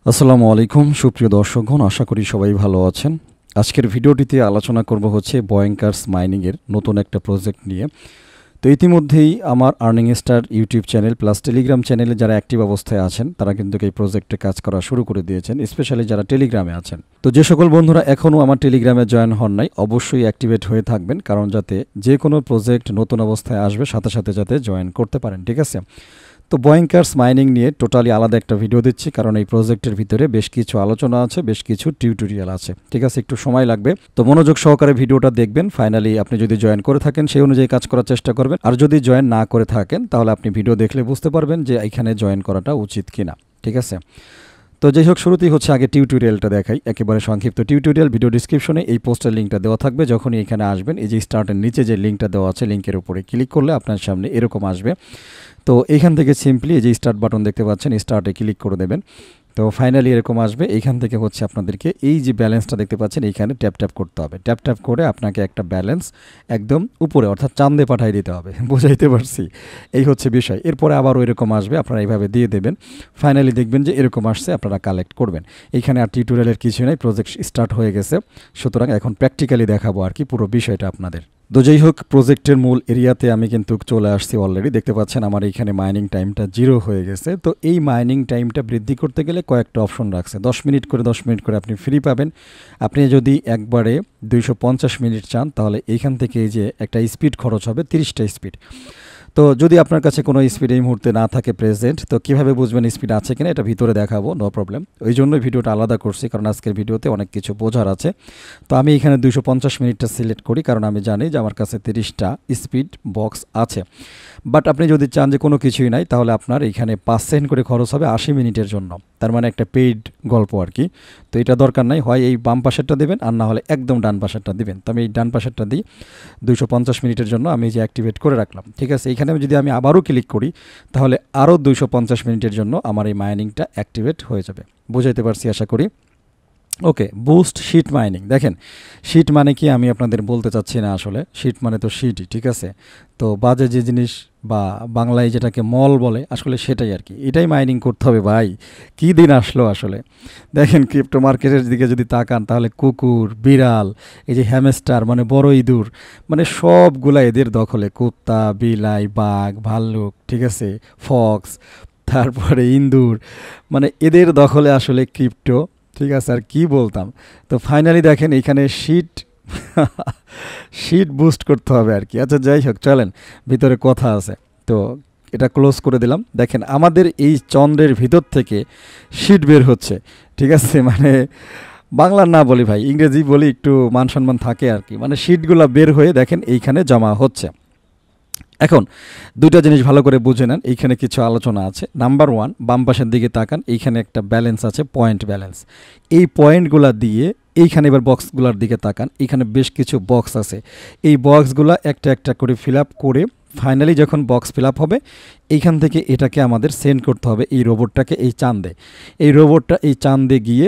আসসালামু আলাইকুম সুপ্রিয় দর্শকগণ, আশা করি সবাই ভালো আছেন। আজকের ভিডিওটিতে আলোচনা করব হচ্ছে বয়েঙ্কার্স মাইনিংয়ের নতুন একটা প্রজেক্ট নিয়ে। তো ইতিমধ্যেই আমার earning star YouTube channel plus Telegram চ্যানেলে যারা অ্যাক্টিভ অবস্থায় আছেন তারা কিন্তু এই প্রজেক্টে কাজ করা শুরু করে দিয়েছেন, স্পেশালি যারা টেলিগ্রামে আছেন। তো যে সকল বন্ধুরা এখনও আমার টেলিগ্রামে জয়েন হন নাই, অবশ্যই অ্যাক্টিভেট হয়ে থাকবেন, কারণ যাতে যে কোনো প্রজেক্ট নতুন অবস্থায় আসবে সাথে সাথে যাতে জয়েন করতে পারেন, ঠিক আছে। তো বয়েঙ্কার্স মাইনিং নিয়ে টোটালি আলাদা একটা ভিডিও দিচ্ছি, কারণ এই প্রজেক্টের ভিতরে বেশ কিছু আলোচনা আছে, বেশ কিছু টিউটোরিয়াল আছে, ঠিক আছে। একটু সময় লাগবে, তো মনোযোগ সহকারে ভিডিওটা দেখবেন। ফাইনালি আপনি যদি জয়েন করে থাকেন সেই অনুযায়ী কাজ করার চেষ্টা করবেন, আর যদি জয়েন না করে থাকেন তাহলে আপনি ভিডিও দেখলে বুঝতে পারবেন যে এখানে জয়েন করাটা উচিত কিনা, ঠিক আছে। তো যাই হোক, শুরুতেই হচ্ছে আগে টিউটোরিয়ালটা দেখাই, একেবারে সংক্ষিপ্ত টিউটোরিয়াল। ভিডিও ডিসক্রিপশনে এই পোস্টের লিঙ্কটা দেওয়া থাকবে। যখনই এখানে আসবেন, এই যে স্টার্টের নিচে যে লিঙ্কটা দেওয়া আছে, লিঙ্কের উপরে ক্লিক করলে আপনার সামনে এরকম আসবে। তো এখান থেকে সিম্পলি এই যে স্টার্ট বাটন দেখতে পাচ্ছেন, স্টার্টে ক্লিক করে দেবেন। তো ফাইনালি এরকম আসবে। এইখান থেকে হচ্ছে আপনাদেরকে এই যে ব্যালেন্সটা দেখতে পাচ্ছেন, এইখানে ট্যাপ ট্যাপ করতে হবে। ট্যাপ ট্যাপ করে আপনাকে একটা ব্যালেন্স একদম উপরে অর্থাৎ চাঁদে পাঠিয়ে দিতে হবে। বুঝাইতে পারছি? এই হচ্ছে বিষয়। এরপরে আবারও এরকম আসবে, আপনারা এইভাবে দিয়ে দেবেন। ফাইনালি দেখবেন যে এরকম আসছে, আপনারা কালেক্ট করবেন। এইখানে আর টিউটোরিয়ালের কিছু নেই, প্রজেক্ট স্টার্ট হয়ে গেছে। সুতরাং এখন প্র্যাকটিক্যালি দেখাবো আর কি পুরো বিষয়টা আপনাদের। তো যাই হোক, প্রজেক্টের মূল এরিয়াতে আমি কিন্তু চলে আসছি অলরেডি। দেখতে পাচ্ছেন আমার এইখানে মাইনিং টাইমটা 0 হয়ে গেছে। তো এই মাইনিং টাইমটা বৃদ্ধি করতে গেলে কয়েকটা অপশন রাখছে। 10 মিনিট করে আপনি ফ্রি পাবেন। আপনি যদি একবারে 250 মিনিট চান তাহলে এইখান থেকে এই যে একটা স্পিড খরচ হবে, 30টা স্পিড। তো যদি আপনার কাছে কোনো স্পিড এই মুহূর্তে না থাকে প্রেজেন্ট, তো কীভাবে বুঝবেন স্পিড আছে কিনা, এটা ভিতরে দেখাবো, নো প্রবলেম। ওই জন্যই ভিডিওটা আলাদা করছি, কারণ আজকের ভিডিওতে অনেক কিছু বোঝার আছে। তো আমি এখানে 250 মিনিটটা সিলেক্ট করি, কারণ আমি জানি যে আমার কাছে 30টা স্পিড বক্স আছে। বাট আপনি যদি চান যে কোনো কিছুই নাই, তাহলে আপনার এখানে 5 সেন্ট করে খরচ হবে 80 মিনিটের জন্য। তার মানে একটা পেইড গল্প আর কি। তো এটা দরকার নাই, হয় এই বাম পাশেরটা দেবেন আর না হলে একদম ডান পাশেরটা দিবেন। তো আমি এই ডান পাশেরটা দিই 250 মিনিটের জন্য, আমি যে অ্যাক্টিভেট করে রাখলাম, ঠিক আছে। এইখানে যদি আমি আবারও ক্লিক করি তাহলে আরও 250 মিনিটের জন্য আমার এই মাইনিংটা অ্যাক্টিভেট হয়ে যাবে। বুঝাইতে পারছি আশা করি? ওকে, বুস্ট শিট মাইনিং। দেখেন, শিট মানে কি আমি আপনাদের বলতে চাচ্ছি না, আসলে শিট মানে তো শিটই, ঠিক আছে। তো বাজে যে জিনিস বা বাংলায় যেটাকে মল বলে, আসলে সেটাই আর কি। এটাই মাইনিং করতে হবে ভাই। কী দিন আসলো আসলে। দেখেন, ক্রিপ্টো মার্কেটের দিকে যদি তাকান তাহলে কুকুর, বিড়াল, এই যে হ্যামস্টার মানে বড় ইঁদুর, মানে সবগুলা এদের দখলে। কুত্তা, বিলাই, বাঘ, ভাল্লুক, ঠিক আছে, ফক্স, তারপরে ইন্দুর, মানে এদের দখলে আসলে ক্রিপ্টো, ঠিক আছে। আর কি বলতাম। তো ফাইনালি দেখেন এইখানে শিট শিট বুস্ট করতে হবে আর কি। আচ্ছা যাই হোক, চলেন, ভিতরে কথা আছে। তো এটা ক্লোজ করে দিলাম। দেখেন আমাদের এই চন্দ্রের ভিতর থেকে শিট বের হচ্ছে, ঠিক আছে। মানে বাংলা না বলি ভাই, ইংরেজি বলি, একটু মান সম্মান থাকে আর কি। মানে শিটগুলো বের হয়ে দেখেন এইখানে জমা হচ্ছে। এখন দুইটা জিনিস ভালো করে বুঝে নেন, এইখানে কিছু আলোচনা আছে। নাম্বার 1, বাম পাশের দিকে তাকান, এইখানে একটা ব্যালেন্স আছে, পয়েন্ট ব্যালেন্স। এই পয়েন্টগুলা দিয়ে এইখানে এবার বক্সগুলোর দিকে তাকান, এইখানে বেশ কিছু বক্স আছে। এই বক্সগুলা একটা একটা করে ফিল আপ করে ফাইনালি যখন বক্স ফিল আপ হবে, এইখান থেকে এটাকে আমাদের সেন্ড করতে হবে এই রোবটটাকে এই চাঁদে। এই রোবটটা এই চাঁদে গিয়ে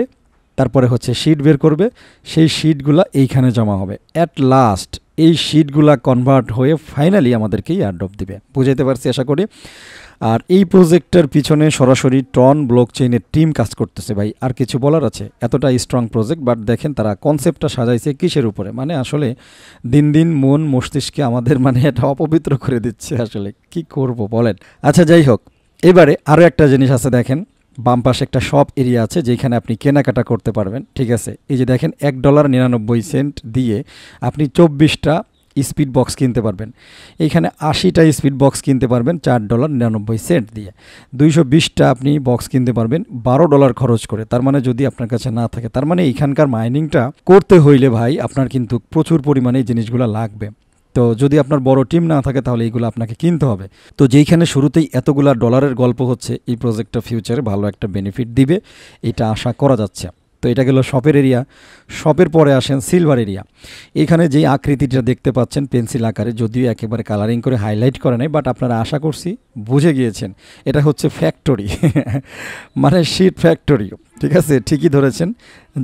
তারপরে হচ্ছে শিট বের করবে, সেই শিটগুলা এইখানে জমা হবে। অ্যাট লাস্ট এই শিটগুলা কনভার্ট হয়ে ফাইনালি আমাদেরকে এয়ারড্রপ দিবে। বুঝাইতে পারছি আশা করি? আর এই প্রজেক্টের পিছনে সরাসরি টন ব্লকচেইনের টিম কাজ করতেছে ভাই। আর কিছু বলার আছে? এতটা স্ট্রং প্রজেক্ট, বাট দেখেন তারা কনসেপ্টটা সাজাইছে কিসের উপরে, মানে আসলে দিন দিন মন মস্তিষ্কে আমাদের মানে এটা অপবিত্র করে দিচ্ছে। আসলে কি করব বলেন। আচ্ছা যাই হোক, এবারে আরও একটা জিনিস আছে। দেখেন বাম পাশে একটা শপ এরিয়া আছে যেখানে আপনি কেনাকাটা করতে পারবেন, ঠিক আছে। এই যে দেখেন $1.99 দিয়ে আপনি 24টা স্পিড বক্স কিনতে পারবেন। এইখানে 80টা স্পিড বক্স কিনতে পারবেন $4.99 দিয়ে। 220টা আপনি বক্স কিনতে পারবেন $12 খরচ করে। তার মানে যদি আপনার কাছে না থাকে, তার মানে এইখানকার মাইনিংটা করতে হইলে ভাই আপনার কিন্তু প্রচুর পরিমাণে এই জিনিসগুলো লাগবে। তো যদি আপনার বড় টিম না থাকে তাহলে এইগুলো আপনাকে কিনতে হবে। তো যেইখানে শুরুতেই এতগুলা ডলারের গল্প হচ্ছে, এই প্রজেক্টটা ফিউচারে ভালো একটা বেনিফিট দিবে, এটা আশা করা যাচ্ছে। তো এটা গেল শপের এরিয়া। শপের পরে আসেন সিলভার এরিয়া। এখানে যে আকৃতিটা দেখতে পাচ্ছেন পেন্সিল আকারে, যদিও একেবারে কালারিং করে হাইলাইট করে নাই, বাট আপনারা আশা করছি বুঝে গিয়েছেন এটা হচ্ছে ফ্যাক্টরি। মানে শিট ফ্যাক্টরি, ঠিক আছে, ঠিকই ধরেছেন,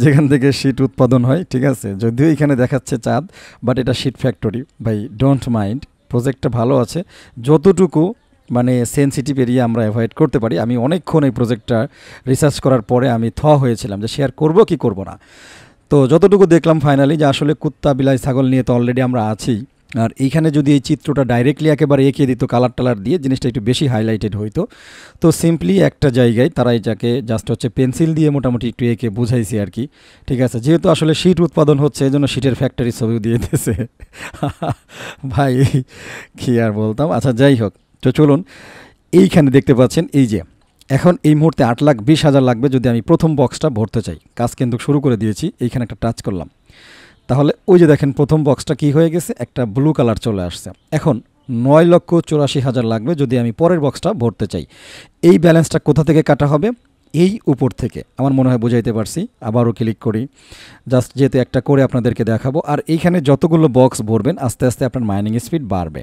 যেখান থেকে শিট উৎপাদন হয়, ঠিক আছে। যদিও এখানে দেখাচ্ছে চাঁদ, বাট এটা শিট ফ্যাক্টরি ভাই। ডোন্ট মাইন্ড, প্রজেক্টটা ভালো আছে। যতটুকু মানে সেনসিটিভ এরিয়া আমরা অ্যাভয়েড করতে পারি। আমি অনেকক্ষণ এই প্রজেক্টটা রিসার্চ করার পরে আমি হয়েছিলাম যে শেয়ার করব কি করব না। তো যতটুকু দেখলাম ফাইনালি যে আসলে কুত্তা বিলাই ছাগল নিয়ে তো অলরেডি আমরা আছি, আর এইখানে যদি এই চিত্রটা ডাইরেক্টলি একেবারে এঁকে দিত কালার টালার দিয়ে, জিনিসটা একটু বেশি হাইলাইটেড হইতো। তো সিম্পলি একটা জায়গায় তারা এটাকে জাস্ট হচ্ছে পেন্সিল দিয়ে মোটামুটি একটু এঁকে বুঝাইছে আর কি। ঠিক আছে, যেহেতু আসলে শীট উৎপাদন হচ্ছে এই জন্য শীটের ফ্যাক্টরি ছবিও দিয়ে দিয়েছে। ভাই কী আর বলতাম। আচ্ছা যাই হোক, তো চলুন এইখানে দেখতে পাচ্ছেন এই যে এখন এই মুহূর্তে 8,20,000 লাগবে যদি আমি প্রথম বক্সটা ভরতে চাই। কাজ কিন্তু শুরু করে দিয়েছি, এইখানে একটা টাচ করলাম, তাহলে ওই যে দেখেন প্রথম বক্সটা কি হয়ে গেছে, একটা ব্লু কালার চলে আসছে। এখন 9,84,000 লাগবে যদি আমি পরের বক্সটা ভরতে চাই। এই ব্যালেন্সটা কোথা থেকে কাটা হবে, এই উপর থেকে। আমার মনে হয় বুঝাইতে পারছি। আবারও ক্লিক করি, জাস্ট যেহেতু একটা করে আপনাদেরকে দেখাবো। আর এইখানে যতগুলো বক্স ভরবেন আস্তে আস্তে আপনার মাইনিং স্পিড বাড়বে।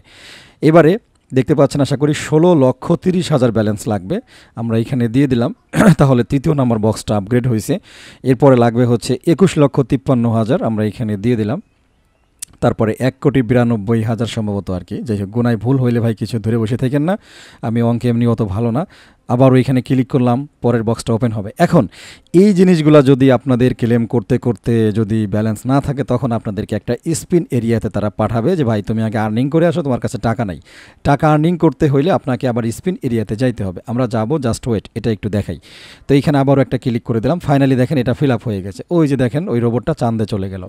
এবারে দেখতে পাচ্ছেন আশা করি 16,30,000 ব্যালেন্স লাগবে, আমরা এইখানে দিয়ে দিলাম। তাহলে তৃতীয় নাম্বার বক্সটা আপগ্রেড হয়েছে। এরপরে লাগবে হচ্ছে 21,53,000, আমরা এইখানে দিয়ে দিলাম। তারপরে 1,92,000 সম্ভবত আর কি। যাই হোক, গুনায় ভুল হইলে ভাই কিছু ধরে বসে থাকেন না, আমি অঙ্কে এমনি অত ভালো না। আবার ওইখানে ক্লিক করলাম, পরের বক্সটা ওপেন হবে। এখন এই জিনিসগুলো যদি আপনাদের ক্লেম করতে করতে যদি ব্যালেন্স না থাকে, তখন আপনাদেরকে একটা স্পিন এরিয়াতে তারা পাঠাবে যে ভাই তুমি আগে আর্নিং করে আসো, তোমার কাছে টাকা নাই। টাকা আর্নিং করতে হইলে আপনাকে আবার স্পিন এরিয়াতে যাইতে হবে। আমরা যাবো, জাস্ট ওয়েট, এটা একটু দেখাই। তো এইখানে আবারও একটা ক্লিক করে দিলাম। ফাইনালি দেখেন এটা ফিল আপ হয়ে গেছে। ওই যে দেখেন ওই রোবটটা চাঁদে চলে গেল।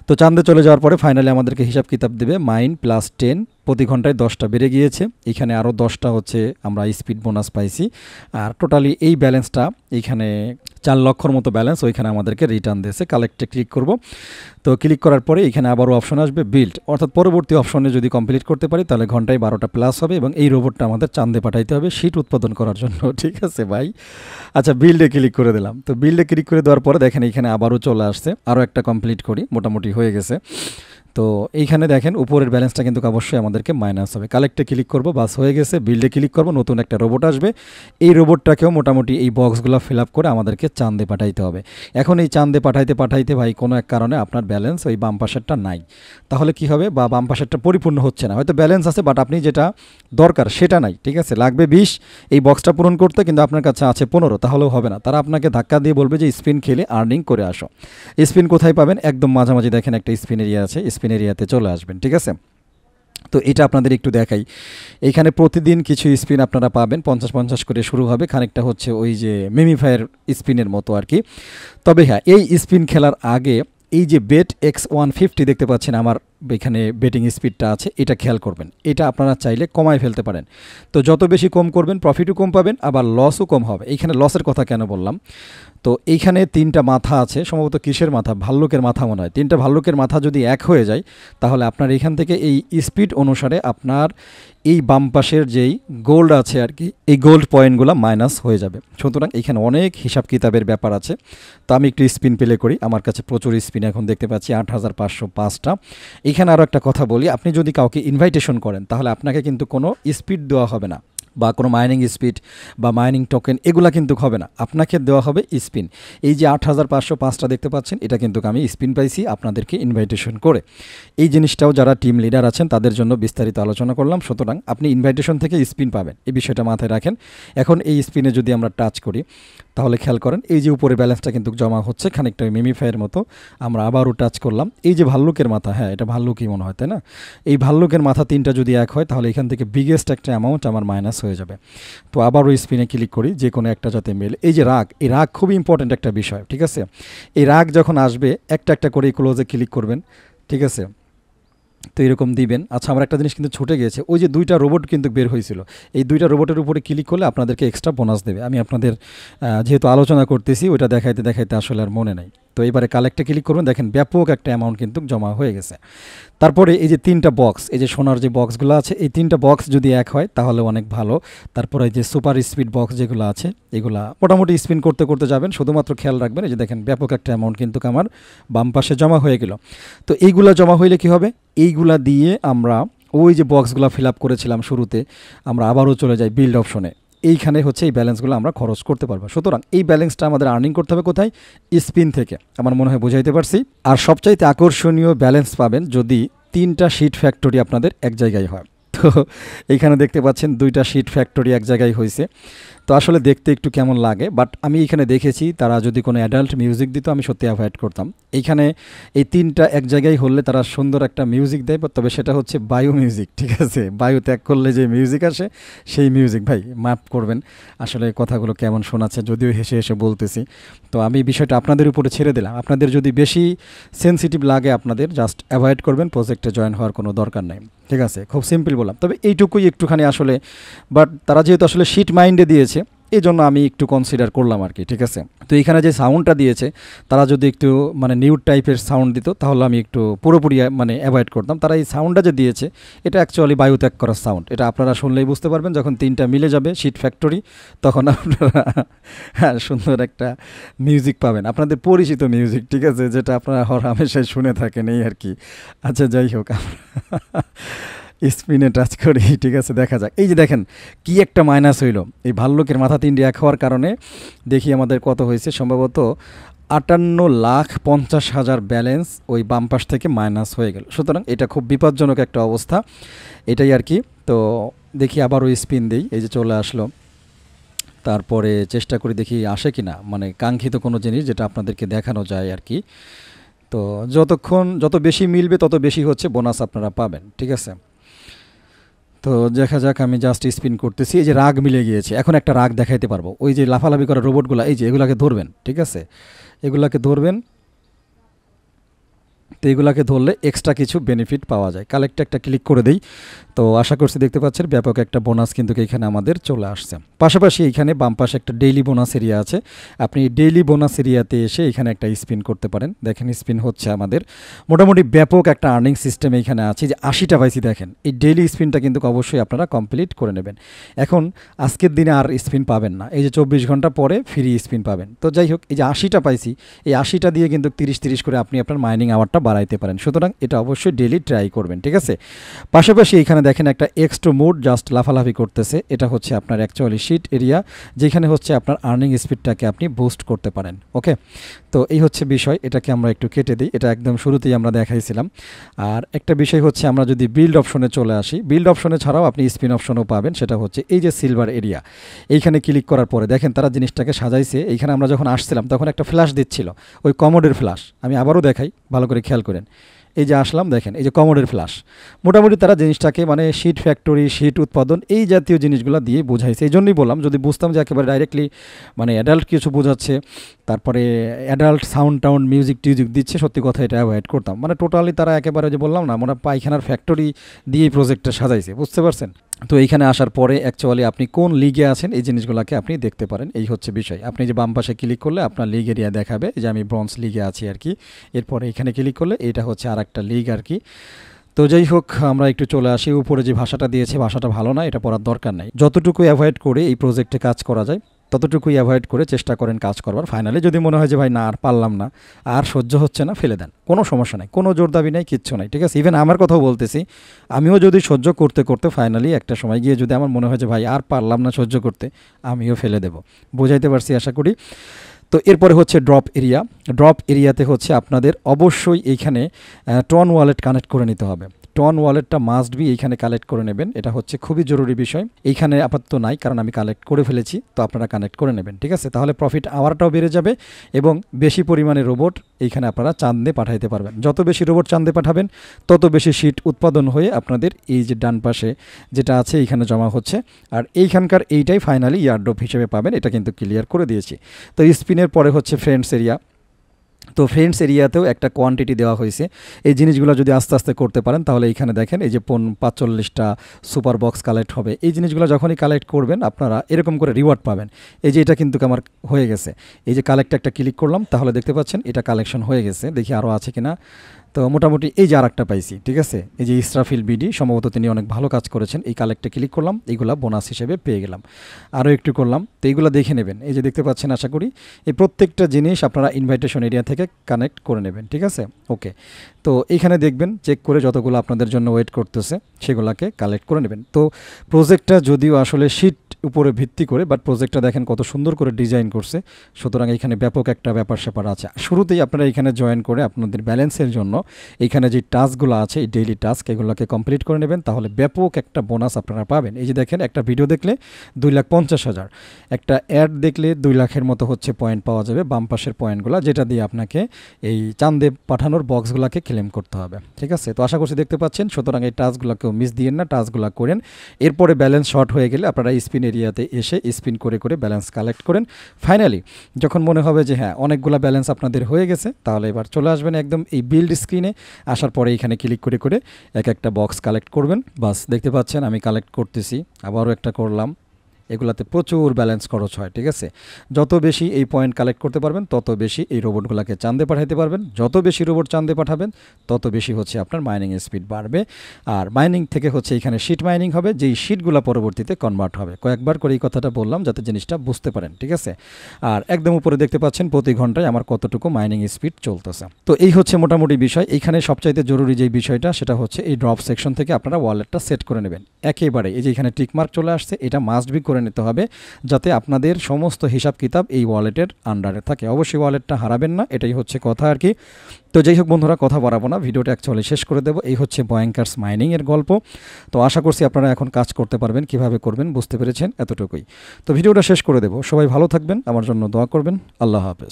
তো চাঁদে চলে যাওয়ার পরে ফাইনালি আমাদেরকে হিসাব কিতাব দেবে। মাইন প্লাস 10, প্রতি ঘন্টায় 10টা বেড়ে গিয়েছে। এখানে আরও 10টা হচ্ছে আমরা স্পিড বোনাস পাইছি। আর টোটালি এই ব্যালেন্সটা এখানে 4 লক্ষর মতো ব্যালেন্স ওইখানে আমাদেরকে রিটার্ন দিয়েছে। কালেক্টে ক্লিক করব। তো ক্লিক করার পরে এখানে আবারও অপশন আসবে বিল্ড, অর্থাৎ পরবর্তী অপশনে যদি কমপ্লিট করতে পারি তাহলে ঘন্টায় 12টা প্লাস হবে এবং এই রোবটটা আমাদের চাঁদে পাঠাইতে হবে শীট উৎপাদন করার জন্য। ঠিক আছে ভাই। আচ্ছা বিল্ডে ক্লিক করে দিলাম। তো বিল্ডে ক্লিক করে দেওয়ার পরে দেখেন এখানে আবারও চলে আসছে। আরও একটা কমপ্লিট করি, মোটামুটি হয়ে গেছে। তো এইখানে দেখেন উপরের ব্যালেন্সটা কিন্তু অবশ্যই আমাদেরকে মাইনাস হবে। কালেক্টে ক্লিক করব, বাস হয়ে গেছে। বিল্ডে ক্লিক করব, নতুন একটা রোবট আসবে। এই রোবটটাকেও মোটামুটি এই বক্সগুলো ফিল আপ করে আমাদেরকে চাঁদে পাঠাইতে হবে। এখন এই চাঁদে পাঠাইতে পাঠাইতে ভাই কোনো এক কারণে আপনার ব্যালেন্স ওই বাম পাশেরটা নাই, তাহলে কি হবে, বা বাম পাশেরটা পরিপূর্ণ হচ্ছে না। হয়তো ব্যালেন্স আছে বাট আপনি যেটা দরকার সেটা নাই। ঠিক আছে, লাগবে 20 এই বক্সটা পূরণ করতে, কিন্তু আপনার কাছে আছে 15, তাহলেও হবে না। তারা আপনাকে ধাক্কা দিয়ে বলবে যে স্পিন খেলে আর্নিং করে আসো। স্পিন কোথায় পাবেন, একদম মাঝামাঝি দেখেন একটা স্পিন এরিয়া আছে, স্পিন এরিয়াতে চলে আসবেন। ঠিক আছে, তো এটা আপনাদের একটু দেখাই। এইখানে প্রতিদিন কিছু স্পিন আপনারা পাবেন, 50-50 করে শুরু হবে। খানিকটা হচ্ছে ওই যে মেমিফায়ার স্পিনের মতো আর কি। তবে হ্যাঁ, এই স্পিন খেলার আগে এই যে বেট X150 দেখতে পাচ্ছেন আমার এখানে বেটিং স্পিডটা আছে, এটা খেয়াল করবেন। এটা আপনারা চাইলে কমায় ফেলতে পারেন। তো যত বেশি কম করবেন প্রফিটও কম পাবেন, আবার লসও কম হবে। এইখানে লসের কথা কেন বললাম, তো এইখানে 3টা মাথা আছে, সম্ভবত কিসের মাথা, ভাল্লুকের মাথা মনে হয়। 3টা ভাল্লুকের মাথা যদি এক হয়ে যায় তাহলে আপনার এখান থেকে এই স্পিড অনুসারে আপনার এই বাম পাশের যেই গোল্ড আছে আর কি, এই গোল্ড পয়েন্টগুলো মাইনাস হয়ে যাবে। সুতরাং এখানে অনেক হিসাব কিতাবের ব্যাপার আছে। তো আমি একটু স্পিন প্লে করি, আমার কাছে প্রচুর স্পিন এখন দেখতে পাচ্ছি 8,505টা। এখানে আরও একটা কথা বলি, আপনি যদি কাউকে ইনভাইটেশন করেন তাহলে আপনাকে কিন্তু কোনো স্পিড দেওয়া হবে না, বা কোনো মাইনিং স্পিড বা মাইনিং টোকেন এগুলা কিন্তু হবে না, আপনাকে দেওয়া হবে স্পিন। এই যে 8,505টা দেখতে পাচ্ছেন, এটা কিন্তু আমি স্পিন পাইছি আপনাদেরকে ইনভাইটেশন করে। এই জিনিসটাও যারা টিম লিডার আছেন তাদের জন্য বিস্তারিত আলোচনা করলাম। সুতরাং আপনি ইনভাইটেশন থেকে স্পিন পাবেন, এই বিষয়টা মাথায় রাখেন। এখন এই স্পিনে যদি আমরা টাচ করি তাহলে খেয়াল করেন এই যে উপরে ব্যালেন্সটা কিন্তু জমা হচ্ছে খানিকটা মেমিফায়ার মতো। আমরা আবারও টাচ করলাম, এই যে ভাল্লুকের মাথা, হ্যাঁ এটা ভাল্লুকই মনে হয় তাই না, এই ভাল্লুকের মাথা 3টা যদি এক হয় তাহলে এখান থেকে বিগেস্ট একটা অ্যামাউন্ট আমার মাইনাস হয়ে যাবে। তো আবারও স্পিনে ক্লিক করি, যে কোনো একটা যাতে মেলে। এই যে রাগ, এই রাগ খুবই ইম্পর্ট্যান্ট একটা বিষয়। ঠিক আছে, এই রাগ যখন আসবে একটা একটা করে ক্লোজে ক্লিক করবেন। ঠিক আছে, তো এরকম দিবেন। আচ্ছা, আমার একটা জিনিস কিন্তু ছুটে গিয়েছে, ওই যে 2টা রোবট কিন্তু বের হয়েছিল, এই 2টা রোবটের উপরে ক্লিক করলে আপনাদেরকে এক্সট্রা বোনাস দেবে। আমি আপনাদের যেহেতু আলোচনা করতেছি ওইটা দেখাইতে দেখাইতে আসলে আর মনে নাই। তো এবারে কালেক্টে ক্লিক করবেন, দেখেন ব্যাপক একটা অ্যামাউন্ট কিন্তু জমা হয়ে গেছে। তারপরে এই যে 3টা বক্স, এই যে সোনার যে বক্সগুলো আছে, এই 3টা বক্স যদি এক হয় তাহলে অনেক ভালো। তারপরে এই যে সুপার স্পিড বক্স যেগুলো আছে এগুলা মোটামুটি স্পিন করতে করতে যাবেন, শুধুমাত্র খেয়াল রাখবেন এই যে দেখেন ব্যাপক একটা অ্যামাউন্ট কিন্তু আমার বাম পাশে জমা হয়ে গেল। তো এইগুলা জমা হইলে কি হবে, এইগুলা দিয়ে আমরা ওই যে বক্সগুলো ফিল আপ করেছিলাম শুরুতে, আমরা আবারও চলে যাই বিল্ড অপশনে। এইখানে হচ্ছে এই ব্যালেন্সগুলো আমরা খরচ করতে পারবো। সুতরাং এই ব্যালেন্সটা আমাদের আর্নিং করতে হবে কোথায়, স্পিন থেকে। আমার মনে হয় বোঝাইতে পারছি। আর সবচাইতে আকর্ষণীয় ব্যালেন্স পাবেন যদি 3টা শিট ফ্যাক্টরি আপনাদের এক জায়গায় হয়। তো এইখানে দেখতে পাচ্ছেন 2টা শিট ফ্যাক্টরি এক জায়গায় হয়েছে। তো আসলে দেখতে একটু কেমন লাগে, বাট আমি এখানে দেখেছি তারা যদি কোনো অ্যাডাল্ট মিউজিক দিত আমি সত্যি অ্যাভয়েড করতাম। এইখানে এই 3টা এক জায়গায় হলে তারা সুন্দর একটা মিউজিক দেয়, তবে সেটা হচ্ছে বায়ু মিউজিক, ঠিক আছে? বায়ু ত্যাগ করলে যে মিউজিক আসে সেই মিউজিক। ভাই মাফ করবেন, আসলে কথাগুলো কেমন শোনাচ্ছে, যদিও হেসে হেসে বলতেছি। তো আমি বিষয়টা আপনাদের উপরে ছেড়ে দিলাম। আপনাদের যদি বেশি সেনসিটিভ লাগে আপনাদের জাস্ট অ্যাভয়েড করবেন, প্রজেক্টে জয়েন হওয়ার কোনো দরকার নেই, ঠিক আছে? খুব সিম্পল বললাম, তবে এইটুকুই একটুখানি আসলে, বাট তারা যেহেতু আসলে শিট মাইন্ডে দিয়েছে এই জন্য আমি একটু কনসিডার করলাম আর কি, ঠিক আছে? তো এখানে যে সাউন্ডটা দিয়েছে তারা যদি একটু মানে নিউ টাইপের সাউন্ড দিত তাহলে আমি একটু পুরোপুরি মানে অ্যাভয়েড করতাম। তারা এই সাউন্ডটা যে দিয়েছে এটা অ্যাকচুয়ালি বায়ু ত্যাগ করার সাউন্ড। এটা আপনারা শুনলেই বুঝতে পারবেন, যখন 3টা মিলে যাবে শিট ফ্যাক্টরি তখন আপনারা সুন্দর একটা মিউজিক পাবেন, আপনাদের পরিচিত মিউজিক, ঠিক আছে? যেটা আপনারা হরহামেশাই শুনে থাকেন এই আর কি। আচ্ছা যাই হোক, স্পিনে টাচ করি, ঠিক আছে? দেখা যাক। এই যে দেখেন কি একটা মাইনাস হইল, এই ভাল্লুকের মাথা 3 এক হওয়ার কারণে। দেখি আমাদের কত হয়েছে, সম্ভবত 58,50,000 ব্যালেন্স ওই বাম পাশ থেকে মাইনাস হয়ে গেল। সুতরাং এটা খুব বিপজ্জনক একটা অবস্থা, এটাই আর কি। তো দেখি আবার ওই স্পিন দিই, এই যে চলে আসলো। তারপরে চেষ্টা করি দেখি আসে কি না, মানে কাঙ্ক্ষিত কোনো জিনিস যেটা আপনাদেরকে দেখানো যায় আর কি। তো যত বেশি মিলবে তত বেশি হচ্ছে বোনাস আপনারা পাবেন, ঠিক আছে? তো দেখা যাক, আমি জাস্ট স্পিন করতেছি। এই যে রাগ মিলে গিয়েছে, এখন একটা রাগ দেখাইতে পারবো। ওই যে লাফালাফি করা রোবটগুলো, এই যে এগুলাকে ধরবেন, ঠিক আছে? এগুলাকে ধরবেন, তো এগুলাকে ধরলে এক্সট্রা কিছু বেনিফিট পাওয়া যায়। কালেক্টে একটা ক্লিক করে দেই। তো আশা করছি দেখতে পাচ্ছেন ব্যাপক একটা বোনাস কিন্তু এখানে আমাদের চলে আসছে। পাশাপাশি এইখানে বাম পাশে একটা ডেইলি বোনাস এরিয়া আছে, আপনি ডেইলি বোনাস এরিয়াতে এসে এখানে একটা স্পিন করতে পারেন। দেখেন স্পিন হচ্ছে আমাদের, মোটামুটি ব্যাপক একটা আর্নিং সিস্টেম এখানে আছে। যে 80টা পাইছি দেখেন, এই ডেইলি স্পিনটা কিন্তু অবশ্যই আপনারা কমপ্লিট করে নেবেন। এখন আজকের দিনে আর স্পিন পাবেন না, এই যে 24 ঘন্টা পরে ফ্রি স্পিন পাবেন। তো যাই হোক, এই যে 80টা পাইছি, এই 80টা দিয়ে কিন্তু 30 করে আপনি আপনার মাইনিং আওয়ারটা বাড়াইতে পারেন। সুতরাং এটা অবশ্যই ডেইলি ট্রাই করবেন, ঠিক আছে? পাশাপাশি এখানে দেখেন একটা এক্সট্রা মোড জাস্ট লাফালাফি করতেছে, এটা হচ্ছে আপনার অ্যাকচুয়ালি শিট এরিয়া, যেখানে হচ্ছে আপনার আর্নিং স্পিডটাকে আপনি বুস্ট করতে পারেন। ওকে, তো এই হচ্ছে বিষয়, এটাকে আমরা একটু কেটে দিই, এটা একদম শুরুতেই আমরা দেখাইছিলাম। আর একটা বিষয় হচ্ছে আমরা যদি বিল্ড অপশনে চলে আসি, বিল্ড অপশনে ছাড়াও আপনি স্পিন অপশনও পাবেন, সেটা হচ্ছে এই যে সিলভার এরিয়া। এইখানে ক্লিক করার পরে দেখেন তারা জিনিসটাকে সাজাইছে। এইখানে আমরা যখন আসছিলাম তখন একটা ফ্ল্যাশ দিচ্ছিল, ওই কমোডের ফ্ল্যাশ। আমি আবারও দেখাই, ভালো করে খেয়াল করেন। এই যে আসলাম, দেখেন এই যে কমোডের ফ্ল্যাশ। মোটামুটি তারা জিনিসটাকে মানে শিট ফ্যাক্টরি, শিট উৎপাদন, এই জাতীয় জিনিসগুলো দিয়ে বোঝাইছে। এই জন্যই বললাম, যদি বুঝতাম যে একেবারে ডাইরেক্টলি মানে অ্যাডাল্ট কিছু বোঝাচ্ছে, তারপরে অ্যাডাল্ট সাউন্ড টাউন্ড মিউজিক টিউজিক দিচ্ছে, সত্যি কথা এটা অ্যাভয়েড করতাম। মানে টোটালি তারা একেবারে যে বললাম না, মানে পায়খানার ফ্যাক্টরি দিয়ে প্রজেক্টটা সাজাইছে, বুঝতে পারছেন? তো এইখানে আসার পরে অ্যাকচুয়ালি আপনি কোন লিগে আছেন এই জিনিসগুলোকে আপনি দেখতে পারেন, এই হচ্ছে বিষয়। আপনি যে বাম পাশে ক্লিক করলে আপনার লিগ এরিয়া দেখাবে, যে আমি ব্রোঞ্জ লিগে আছি আর কি। এরপরে এখানে ক্লিক করলে এটা হচ্ছে আর একটা লিগ আর কি। তো যাই হোক, আমরা একটু চলে আসি। উপরে যে ভাষাটা দিয়েছে ভাষাটা ভালো না, এটা পড়ার দরকার নাই। যতটুকু অ্যাভয়েড করে এই প্রজেক্টে কাজ করা যায় ততটুকুই অ্যাভয়েড করে চেষ্টা করেন কাজ করবার। ফাইনালি যদি মনে হয় যে ভাই না আর পারলাম না, আর সহ্য হচ্ছে না, ফেলে দেন, কোনো সমস্যা নাই, কোনো জোর দাবি নাই, কিচ্ছু নাই, ঠিক আছে? ইভেন আমার কথাও বলতেছি, আমিও যদি সহ্য করতে করতে ফাইনালি একটা সময় গিয়ে যদি আমার মনে হয় যে ভাই আর পারলাম না সহ্য করতে, আমিও ফেলে দেব। বোঝাইতে পারছি আশা করি। তো এরপরে হচ্ছে ড্রপ এরিয়া। ড্রপ এরিয়াতে হচ্ছে আপনাদের অবশ্যই এইখানে টন ওয়ালেট কানেক্ট করে নিতে হবে। টন ওয়ালেটটা মাস্ট বি এইখানে কালেক্ট করে নেবেন, এটা হচ্ছে খুবই জরুরি বিষয়। এইখানে আপাতত নাই, কারণ আমি কালেক্ট করে ফেলেছি, তো আপনারা কানেক্ট করে নেবেন, ঠিক আছে? তাহলে প্রফিট আওয়ারটাও বেড়ে যাবে এবং বেশি পরিমাণে রোবট এইখানে আপনারা চাঁদে পাঠাইতে পারবেন। যত বেশি রোবট চাঁদে পাঠাবেন তত বেশি শিট উৎপাদন হয়ে আপনাদের এই যে ডান পাশে যেটা আছে এইখানে জমা হচ্ছে। আর এইখানকার এইটাই ফাইনালি ইয়ারড্রপ হিসেবে পাবেন, এটা কিন্তু ক্লিয়ার করে দিয়েছি। তো স্পিনের পরে হচ্ছে ফ্রেন্ডস এরিয়া। তো ফ্রেন্ডস এরিয়াতেও একটা কোয়ান্টিটি দেওয়া হয়েছে। এই জিনিসগুলো যদি আস্তে আস্তে করতে পারেন তাহলে এইখানে দেখেন এই যে 45টা সুপার বক্স কালেক্ট হবে। এই জিনিসগুলো যখনই কালেক্ট করবেন আপনারা এরকম করে রিওয়ার্ড পাবেন। এই যে এটা কিন্তু আমার হয়ে গেছে, এই যে কালেক্ট একটা ক্লিক করলাম, তাহলে দেখতে পাচ্ছেন এটা কালেকশন হয়ে গেছে। দেখি আরও আছে কিনা। তো মোটামুটি এই যে আর একটা পাইছি, ঠিক আছে? এই যে ইসরাফিল বিডি, সম্ভবত তিনি অনেক ভালো কাজ করেছেন। এই কালেক্টে ক্লিক করলাম, এইগুলা বোনাস হিসেবে পেয়ে গেলাম। আরও একটু করলাম, তো এইগুলো দেখে নেবেন। এই যে দেখতে পাচ্ছেন আশা করি, এই প্রত্যেকটা জিনিস আপনারা ইনভাইটেশন এরিয়া থেকে কানেক্ট করে নেবেন, ঠিক আছে? ওকে, তো এইখানে দেখবেন চেক করে যতগুলো আপনাদের জন্য ওয়েট করতেছে সেগুলোকে কালেক্ট করে নেবেন। তো প্রজেক্টটা যদিও আসলে শিট উপরে ভিত্তি করে, বাট প্রজেক্টটা দেখেন কত সুন্দর করে ডিজাইন করছে। সুতরাং এখানে ব্যাপক একটা ব্যাপার স্যাপার আছে। শুরুতেই আপনারা এখানে জয়েন করে আপনাদের ব্যালেন্সের জন্য এইখানে যে টাস্কগুলো আছে এই ডেইলি টাস্ক এগুলোকে কমপ্লিট করে নেবেন, তাহলে ব্যাপক একটা বোনাস আপনারা পাবেন। এই যে দেখেন, একটা ভিডিও দেখলে 2,50,000, একটা অ্যাড দেখলে 2 লাখের মতো হচ্ছে পয়েন্ট পাওয়া যাবে, বাম পাশের পয়েন্টগুলো, যেটা দিয়ে আপনাকে এই চাঁদে পাঠানোর বক্সগুলোকে ক্লেম করতে হবে। ঠিক আছে, তো আশা করছি দেখতে পাচ্ছেন। সুতরাং এই টাস্কগুলোকেও মিস দিয়েন না, টাস্কগুলো করেন। এরপরে ব্যালেন্স শর্ট হয়ে গেলে আপনারা স্পিন এরিয়াতে এসে স্পিন করে করে ব্যালেন্স কালেক্ট করেন। ফাইনালি যখন মনে হবে যে হ্যাঁ অনেকগুলো ব্যালেন্স আপনাদের হয়ে গেছে, তাহলে এবার চলে আসবেন একদম এই বিল্ড স্ক্রিনে। আসার পরে এখানে ক্লিক করে করে এক একটা বক্স কালেক্ট করবেন। বাস দেখতে পাচ্ছেন আমি কালেক্ট করতেছি, আবারও একটা করলাম। এগুলাতে প্রচুর ব্যালেন্স খরচ হয়। ঠিক আছে, যত বেশি এই পয়েন্ট কালেক্ট করতে পারবেন তত বেশি এই রোবটগুলোকে চাঁদে পাঠাতে পারবেন। যত বেশি রোবট চাঁদে পাঠাবেন তত বেশি হচ্ছে আপনার মাইনিং স্পিড বাড়বে। আর মাইনিং থেকে হচ্ছে এখানে শিট মাইনিং হবে, যেই শিটগুলো পরবর্তীতে কনভার্ট হবে। কয়েকবার করে এই কথাটা বললাম যাতে জিনিসটা বুঝতে পারেন। ঠিক আছে, আর একদম উপরে দেখতে পাচ্ছেন প্রতি ঘন্টায় আমার কতটুকু মাইনিং স্পিড চলতেছে। তো এই হচ্ছে মোটামুটি বিষয়। এইখানে সবচাইতে জরুরি যেই বিষয়টা সেটা হচ্ছে এই ড্রপ সেকশন থেকে আপনারা ওয়ালেটটা সেট করে নেবেন একেবারে। এই যে এখানে টিকমার্ক চলে আসছে, এটা মাস্ট বি করে নিতে হবে যাতে আপনাদের সমস্ত হিসাব কিতাব এই ওয়ালেটের আন্ডারে থাকে। অবশ্যই ওয়ালেটটা হারাবেন না, এটাই হচ্ছে কথা আর কি। তো যাই হোক বন্ধুরা, কথা বাড়াবো না, ভিডিওটা অ্যাকচুয়ালি শেষ করে দেবো। এই হচ্ছে বয়েঙ্কার্স মাইনিংয়ের গল্প। তো আশা করছি আপনারা এখন কাজ করতে পারবেন, কিভাবে করবেন বুঝতে পেরেছেন, এতটুকুই। তো ভিডিওটা শেষ করে দেবো। সবাই ভালো থাকবেন, আমার জন্য দোয়া করবেন। আল্লাহ হাফেজ।